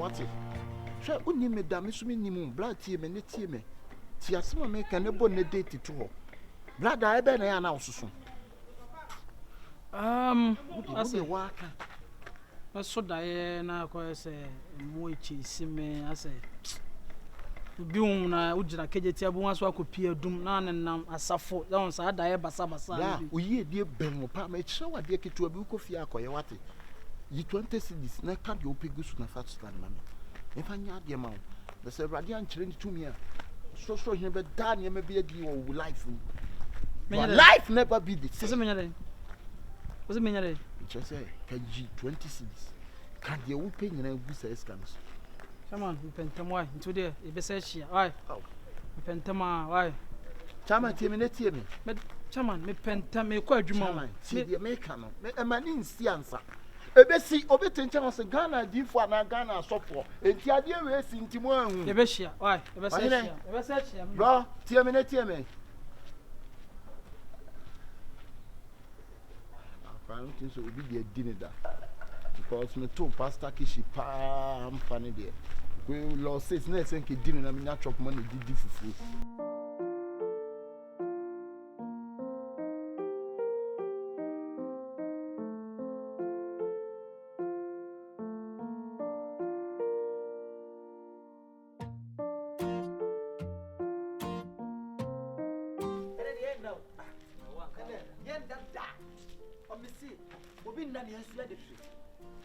What? Sure, only me damn is me blood team and the team. Tiasma make an able date to her. Blood I been an house. I say, Waka. I saw Diana, I say, Moichi, Sime, I say. Biuna, Ujana, Kejetiabu, once I could peer doom, none and now as Safo, down Sada Basabasa. We dear Ben, Pamate, show a dear to a book of Yako, Yawati. You 20 cities, never can't you pick goose on a fat stand, mammy. If I had the amount, there's a radiant change to me. So him, but Daniel may be a deal of life. Life never be the same. What's the meaning? Just say, can G 20 cities. Can't you open and who says comes? Come on, we pentam into there. If I say she, why? Oh, pentama, why? Chama, terminate me. But Chaman, me pentam, me quite Juma. See the American, a man in Siansa. A Bessie, Obetan Chance, Ghana, Difa, and Ghana, so for a Tiadia race in Timon. The Bessia, why? If I say, bro, terminate me. I don't think so. It will be a dinner because me too Pastor Keshey I'm funny there. We lost it. Next thing dinner, I mean not chop money did for food.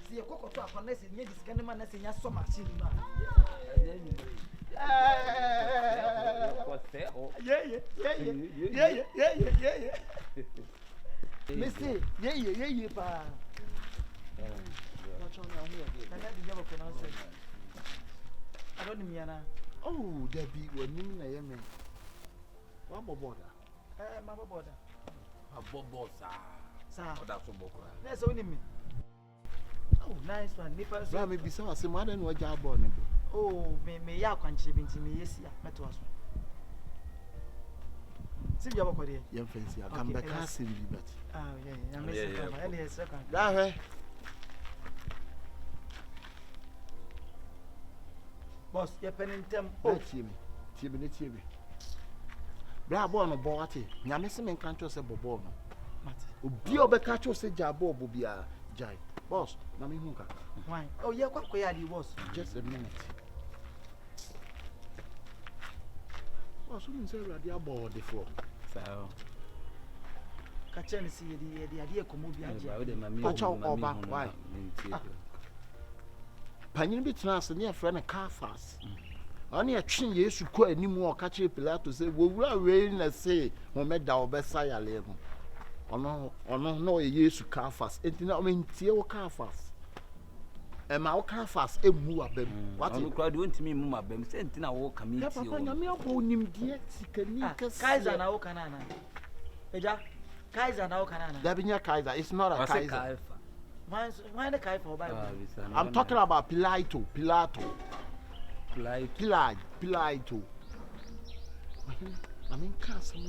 See a cocoa to a finesse in this kind of man as in your summer. Missy, yeah, pa. I don't mean, oh, there be one name I am. One more border. Mamma border. A bobo, sir. That's a book. That's only me. Oh, nice one. Nippers, maybe some of some other no job on. Oh, may ya contribute to me, yes, met us. See your work here. Young fancy, I come back as in the bet. Ah, yeah, I'm a second. That boss, you're penning them. Oh, Timmy. Bravo on a boate. Yamison and can't just a bobo. Be over catch us a jabo, Bobia, Jai. Boss, Mammy Hunka. Why? Oh, yeah, what he was. Just a minute. Boss, wouldn't say radio board before. So, Catching see the idea come patch out or back. Why? Panin bit nas near friend a car fast. Only a chin yes to quit any more catch a pillar to say, we will rain and say, no matter our best side level. No, a year to car fast. It did not mean Tio car fast. And my car fast, a move them. What you cried to me, Mumma Bem, sent in our walk. I'm him, dear, Kaiser now canana. Kaiser now canana. Davinia Kaiser, it's not a Kaiser. Why the Kaiser Bible? I'm talking about Pilato. I mean, Castle,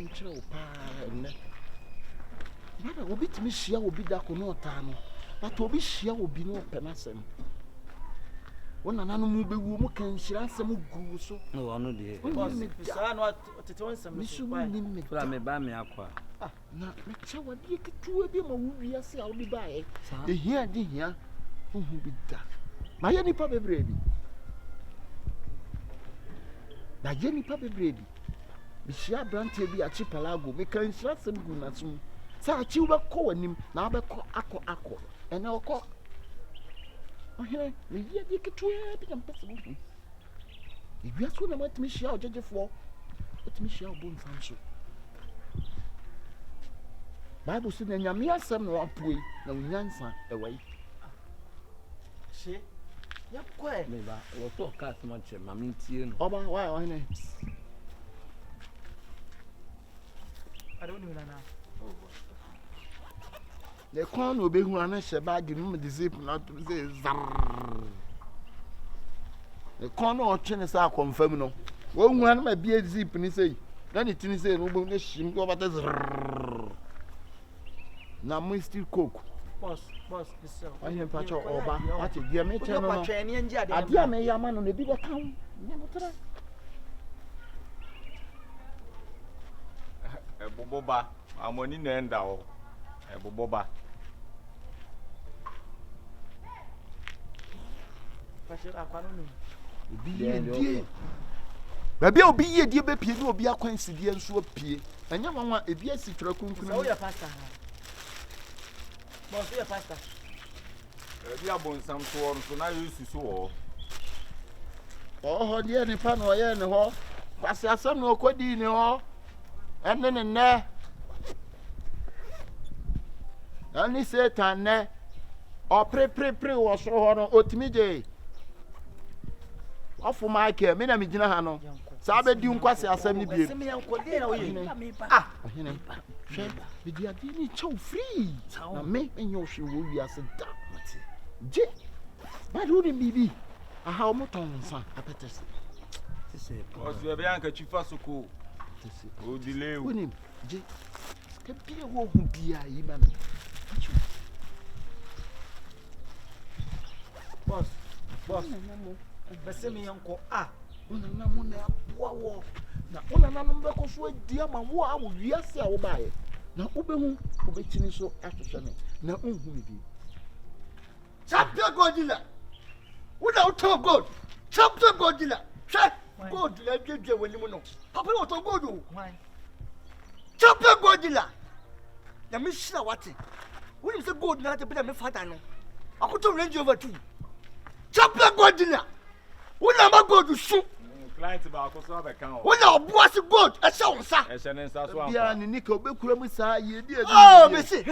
Mother will be to me, she will be that no time. But will be she will be no penasem. When an animal be woman can she answer me go so. No, I know the what to tell some mission. I may buy me aqua. Now, make sure what you could do a bit more. We are say I'll be by. The here, who will be that? My any puppy baby. Now, Jenny puppy baby. The share brand be a cheap alago, make her insurance some good as soon. So I will call him now. I call Ako, and I'll call. Oh, here, we get to it. I'm possible. If you ask what I want to share, judge for what Michelle Boone found so. Bible said, and Yamia some no way, no answer away. She, yep, quite. Maybe I will talk as much as Mammy Tien. Oh, why, I don't know now. The corn will be who are not bag in the zip not to say the corner or Chinese are confirmed. One might be a zip and say, then it is a room shim over the now we still cook. Boss, this. I am Pacho Oba. What is dear me? I dear me, your man on the bigger town. Boba, I'm on in the end now. Boba. Baby, will be a dear baby, will be a coincidence to appear. And you want a BS Tracum. Oh, your pastor. Boss, your pastor. We are born some sworn, so now you see so. Oh, dear, the pan or any hall. Pass your son no codine, and then in there. Only Satan there. Or pray was so on Otimide. Off for my care, Mina Mijinahano. Sabe di unkwase asemi bi. Ah, ohene. Hwe, bi dia di ni chow free. Na me enyo hwe wo wi ase da. Je. Ba do ni bibi. Aha o moton nsa apetes. Sese. O se be anka chifa soko. Sese. O delay. Wonim, je. Ka bi wo hu bia yi ma me. Boss. Bese me yanko una na mo na aboa wo na una na no mbeko so adi ama wo a wo wiase a wo baaye na obehu obetini so ahwehwe me na unhu me bi champion godila una auto gold champion godila hwe gold la dwedwe wani mu no papa wo to gold o champion godila na me shira wate woni se gold na te be me fada no akoto range over 2 champion godila una ma gold su client ba ko so be kan o una obuwa si gold e se wonsa e se ne nsa so bia ni nika obekura mu saa ye di edi oh me see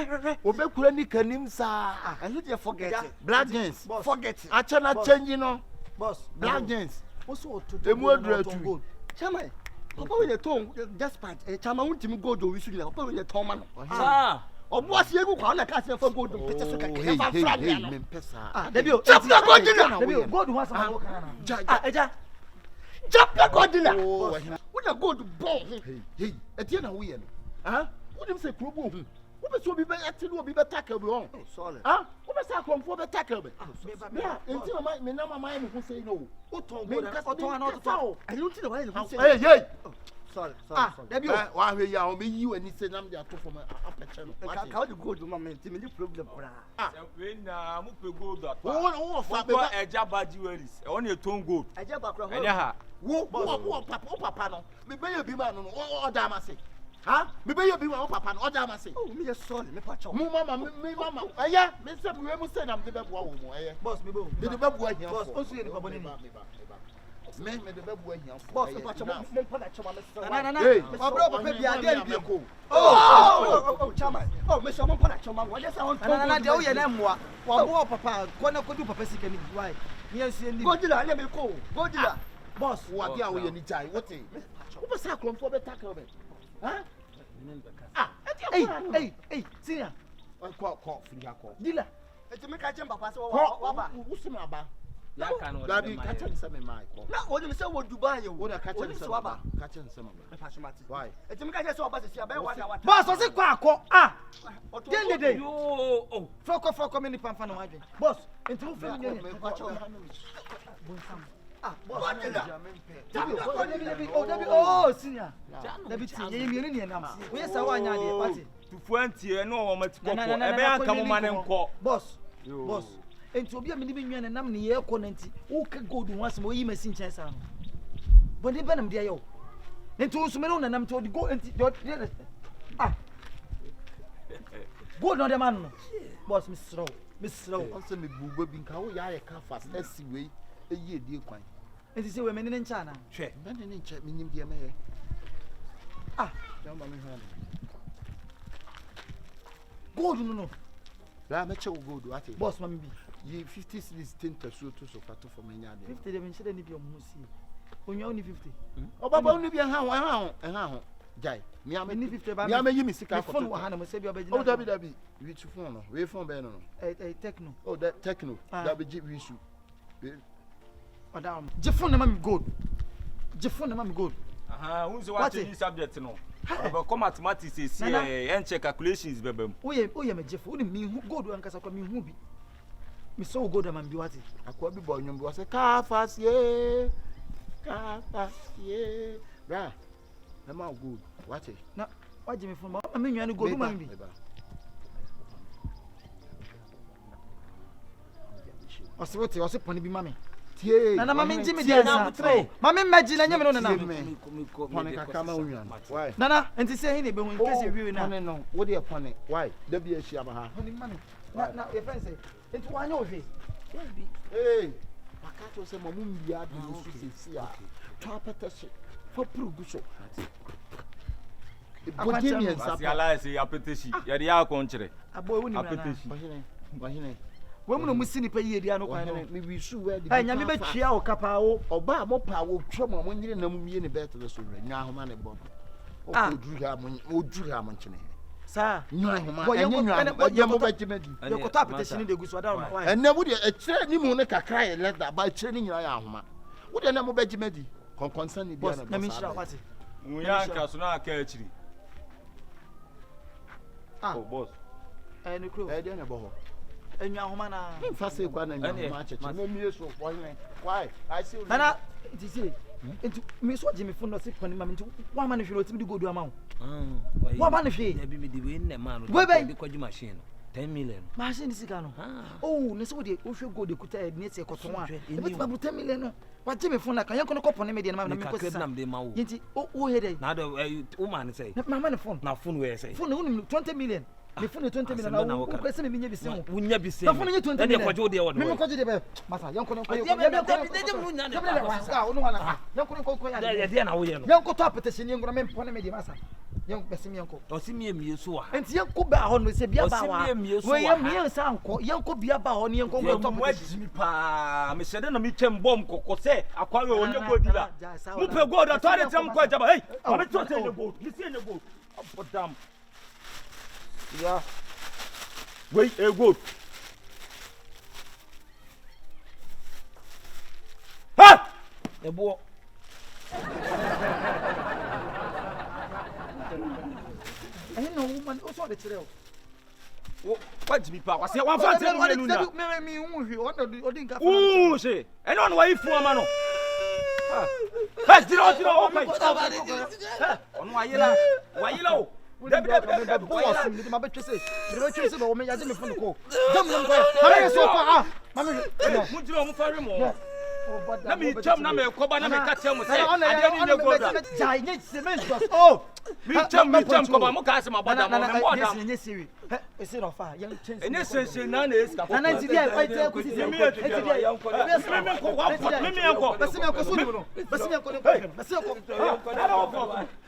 obekura nika nim saa and you dey forget black jeans forget achana change no boss black jeans also to emu adura tu chama papa we dey ton just part chama untimi gold o wisu ni papa we dey ton ma no ah obuwa si egu kwa na ka se for gold pete so keke fa fra hey no me pesa debi o champion godila debi o gold wa sama kan eja champion godila oh una gold ball hey etie na wo ye no wonim se krobo hu wo be so bi be ate no bi be tackle bi on sorry wo be sa kromfo be tackle bi yeah enti na me na mama me hu sei no o ton gold o ton na o ton ayi unti na wa ni hu sei hey sorry debi o wa hwe ya o me yi wani se nam de atofo ma apeche no ka o de gold ma me ti me ni problem kura we na mu pe gold at wo fa be ba eja ba jewelries e won e ton gold eja ba kura enya ha wo papa no me be ye bi ma no o da ma se me be ye bi ma o papa no o da ma se oh me sorry me pa chaw mu mama me mama eye me se we mu se na me be bua wo mu eye boss me bo de be bua hia boss o su ye ni babo ni me de be bua hia boss me pa chaw mo pa na chaw ma me se na obro papa bi ade ni bi ko oh chama oh me so mo pa na chaw ma wo je sa won na de o ye na mmoa wo bo papa ko na ko du papa sika ni why me ansie ndi godila na me ko godila boss wo ade a wo ye ni jai what wo be sa kromfo be tackle be hey senior ko free akọ dila eti me ka che papa se wa ba wo se ma ba ya kan o gabi ka che nse me mai ko na wo ni se wo Dubai wo da ka che nse wa ba ka che nse ma ba me pa shomati why eti me ka che se wa ba se sia ba wa da wa boss o se kwa akọ dende yo foko me ni pamfa na wadwe boss enti wo fe ni me pa chaw bonsam boss godila Debi oh senior Debi ti ye mi ni enam we yes wa anya de party tu fuantie no wo mati kokko e be anka mo mane nko boss enti obi a me ni bi nwan enam ne ye ko nanti wo ka gold ho asem o yi machine chen sa no bodi benam de ayo enti wo sumere na nam to di go enti gold no de man no boss misro onse me bubo bi nka wo ya ye ka fast esi we eyi edie kwan enti se we me ne ncha na hwe me ne ncha me nim de me ye jamba me ha gold no la me che gold what boss ma bi ye 50 cities tinta so to so fato for me nya de 50 de me nche ni bi o mu si onwa oni 50 o baba oni bi ha ho jai mi am ni 50 ba mi am yi mi sika for phone wa ha na mo se bi obegina oh dabi we tu phone no we phone be no techno oh that techno dabi ji we su Madam, je phone na mami gold. Je phone na mami gold. unse what is subject no. But mathematics is and check calculations bebem. Oye me Jeffo, uni mi gold ankasa kwa mi hu bi. Mi so gold am bi wate. Akwa bi boy nyum bi wase ka fasie. Bra. Na ma gold. Wate. Na waje me phone ma me nwan gold ma bi. Ose poni bi ma me. Nana mama nji me dia na tre. Mama imagine na nyame no na. Pone kakama unwan. Why? Nana, enti say he na be hu nkese wi na. Pone no. Wo de pone. Why? Da bi a hia ba ha. Pone mama. Na your friend say, enti wanya o hwe. Hey. Makato say mamu mbia de su sesi a. Twa petese. Fa prugu so. Bodi mi ensa. Si ala say apetishi. Ya de ya konchire. Aboy woni na. Apetishi. Wahine. We mu no musini pa yie dia no kwan no. Me wi su we de. Nyame be twia o kapa wo. Oba mo pa wo twa mo nyire na mu mie ne beto so re. Nya homa ne bob. O ko duru ha mo nchene. Sa. Nya homa. Enye mo ba jimedi. Ye ko ta petition de gu so ada no. Enne wo de e kire ni mu ne kakra ye letter ba kire ni nyira ya homa. Wo de na mo ba jimedi. Concern ni bia na. Na mi shira wate. Muya nka so na aka achiri. Oh boss. Ni kro. De na bo ho. Enwa homa na. Mfa se kwa na nya homa cheche. Mo mie so why? I see. Nana, nti say. Nti me so je me phone no se poni ma me nti wa ma ne hwe no timi di godu ama wo. Wa ma ne hwe. Ya bi me di we nne ma no. Di kwaji machine no. 10 million. Machine di sika no. Oh, ne se wo de wo hwe gold ekuta e ne se koton a. E beti ba 10 million no. Wa je me phone na kan yanko no kopone me de na me ko sisa. Nti o he dey. Na do o ma ne say. Na ma ne phone. Na phone we say. Phone no 20 million. Me phone 20 million na wo ko se me nya bi se wo. Nya bi se. Na phone nya 20 million. Na kwaji o de wo. Me kwaji de be. Masa yanko no ko. Ya dia na wo ye no. Yanko to apetition ni ngoro me mpone me de masa. Yanko bese me yanko. O si me mie so a. Enti yanko ba ho no se bia ba wa. O si me mie so a. We ya mie sa anko. Yanko bia ba ho ni yanko ngoro to apetition. Mi pa me sede na mi twem bom kokko se akwa we onye gold la. Mu pe gold atare tem kwa jaba. Hey, me to say ne gold. Me see ne gold. Podam. Yeah. Wait, gold. Ha! Ebo. No woman, o so de kire o. Wo kwaji mi pa kwase wan fa tem me nu na. Me hu hwe o di nka fa. Ooh, she. Ene on wa ifu ama no. Ha, tiro o kai. Onu ayila o. Dabi. Boss mi de ma betwese. Me betwese ba o me yaje me phone ko. Dam no ko. Ma so pa mama. Mu jiro mu fa re mo. Na mi cham na me koba na me ka tem mo say. Ade ni ne goda. Jai nye cement boss. Oh. Mi cham koba mo ka se ma boda mo me mo da. Nye siri. E se no fa. Yan change. Ene sense na na eska ko. Na nti dia e te ku si se. Mi yanko. Me ko wa me yanko. Basi me yanko so ni no. Basi me yanko ne. Basi yanko.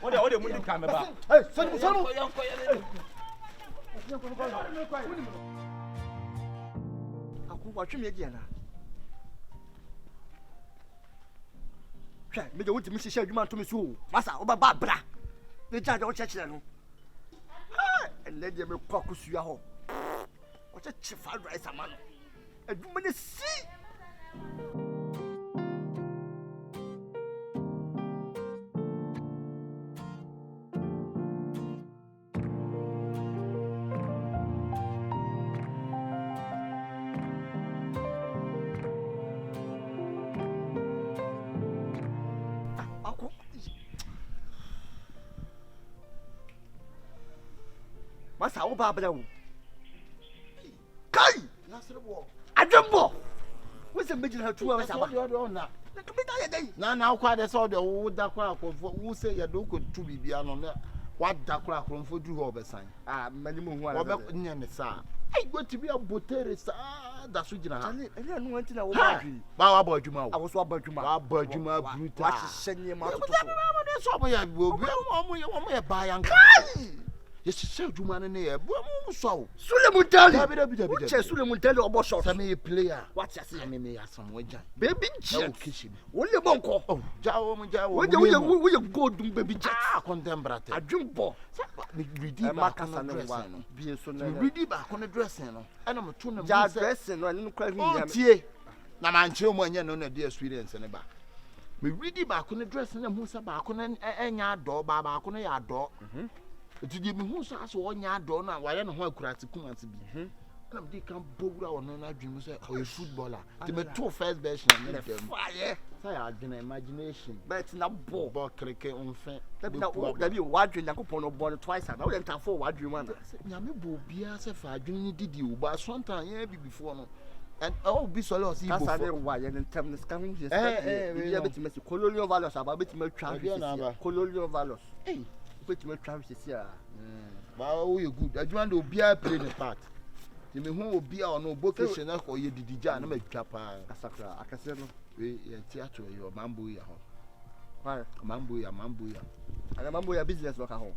O de mu di ka me ba. Hey, so Yanko Aku wa tweme dia na. Hwɛ, me de wo timi hyehyɛ adwuma to me so. Masa, wo ba bra. Me ja de wo kyekere no. Ha, enne de me kɔ kusua hɔ. Wo kyekye fa rice ama no. Adwuma ne si. Masa wo ba bra wo. Kai! Nasrebo. Adwembo. Wo se meji na tuwa masa ba. Na. Na to be da dey. Na kwa de so de wo da kwa akonfo wo se ye do ko tu bibia no na wa da kwa akonfo duru ho besan. Ah, mani mo hu ala. Obe nya ne sa. Ai go ti bia botere sa da so gina ha. Ele anu anti na wo ba dwi. Ba wa ba adwuma wo. Awo so ba adwuma. Wa ba adwuma brutal. Wa hyehyɛ nyema to so. Mo so mo ya obi mo ya ba yan. Yes, sir, you man in there. So, Suleiman tell you. David, Suleiman tell you about shot. Some player. What you say? I mean, some wager. Baby, Keshey. Only bonko. Oh, Jawo, we go do baby jet. Contemporate. A jumbo. Redeem back on the dressing. Be so redeem back on the dressing. And I'm a tune of dressing. I didn't cry. Oh, tie. Na man chill when you know the experience and about. me ready ba ko ne dress na hu sa ba ko na enya ado ba ko na ya ado etu di me hu so aso onya ado na wa ye ne ho akurate kumase bi na me kan bowura ono na adwemu say o footballer ti me to first version na dem fire say adwena imagination but na ball kreke onfe that be wadwen yakopon no ball twice na we enter for wadwen man nyame bo bia say fa adwene ni didi o ba so antan ye bi before no and all be so lost ibo for why and term this coming just we be to make colonial values about bit me travel colonial values bit me travel this year ba o ye good adwuma do bia play the part ti me hu obi a ono vocation na ko ye didija na matwa pa asakra akase no we ye theater yo mambo ya ho why mambo ya ana mambo ya business waka ho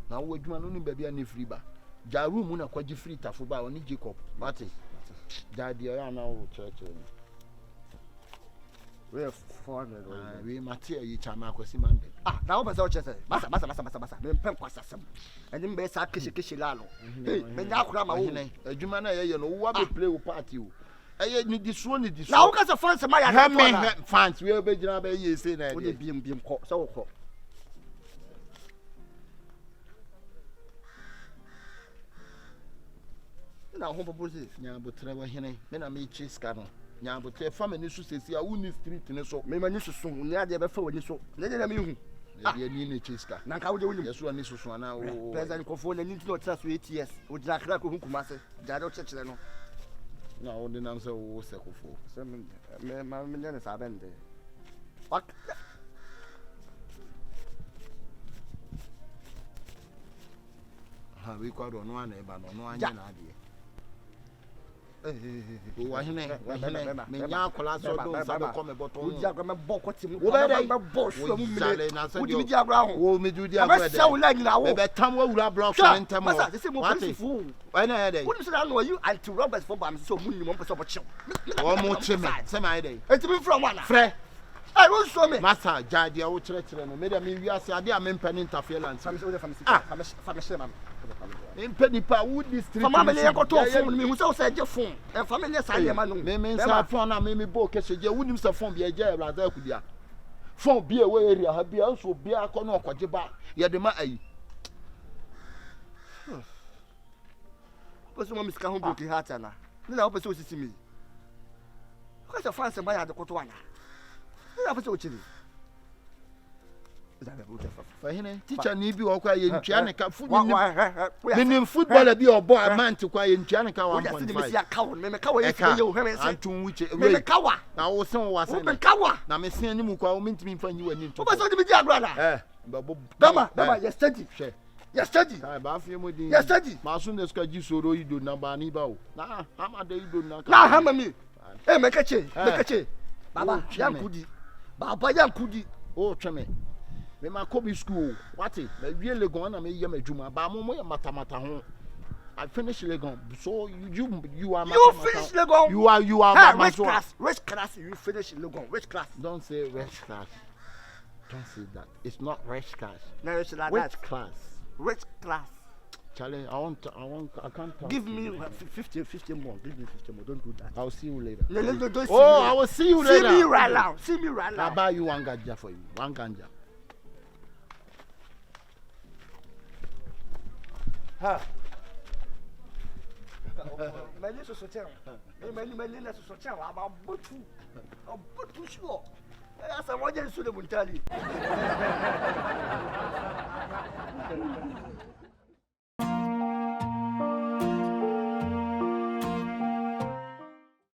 na wo adwuma no ni ba bia na free ba ja room na kwaji free tafo ba oni Jacob what is daddy ya na wo church ni we have 400 we matia yi chama akwasi mande na wo be say say basa me pem kwasasem eni mbe sa Keshey la no me nya akura ma wo adwuma na ye no wo be play wo party o eye ni disuo na wo ka say fans ma ya ha me fans we be gina be ye say na wo de biem ko so wo ko na ho bobozi nya botre wa hene me na me chi ska no nya botre fa me ni so sesi a uni street ni so me mani susu ni ade be fa wani so ne de na me hu ye ni ni chi ska na ka wo de woni yeso ani susu ana o president ko fo na ni tino tra so 8 years o dira kra ko hu kumase ja do chechire no na o de nam se wo se ko fo se me ma me ne sa bende fuck ha we kwa do no ana e ba no anya na ade wa hene me nya akola so do sa be come bottom wo dia me boko tim wo be bo so mu me na se wo di dia agro ho wo me du dia agro de wo la nyina wo be tam wo wura block so ntem wo masa se mo police fu why na ya dey wo se na no you anti robbers for bam so mu ni mo pese obo chew wo mo cheme se ma dey enti from one frɛ ai wo so me masa jade a wo kyerɛkyerɛ no me de me wiase ade a me mpɛ interference family man impedi pa wood district family ye ko to phone me hu se je phone e family sa ye ma no me nsa phone na me bo Keshey je wonim se phone bia je e brother akudia phone bia we area ha bia nso bia ko no okoje ba ye de ma ayi poso mo miska ho broken heart na na o pese osisi mi ko se France ba ya de koto ana na pese o chiri fa hene teacher ni bi wo kwa ye ntua ne ka ni footballer bi obo amount kwa ye ntua ne ka 1.5 ya kawo me kawo ye ye o heme se antun wuche me kawa na wo sen wo sen me kawa na me sen ni mu kwa wo mintimi mfa nyi wani nto o ba so di bi agro na dama ye study she ye study kai ba fi mo din ye study ma so ne ska ji soro ido na ba ni ba o na ama de ido na ka na ha mami me Keshey baba yankudi baba yankudi o tweme me ma ko bi school what me wie legon na me ye madwuma ba mo ye matamata ho I finish legon so you are you finish legon you are which class you finish legon which class don't say rich class don't say that it's not rich class no it's like which class Charlie, I can't talk. Give me 50 more. Give me 50 more. Don't do that. I'll see you later. No, don't see me. I will see you later. See me right now. I'll buy you one ganja for you. One ganja. Ha. Many so tell. Many so tell about butu sure. That's a one year so the Muntali.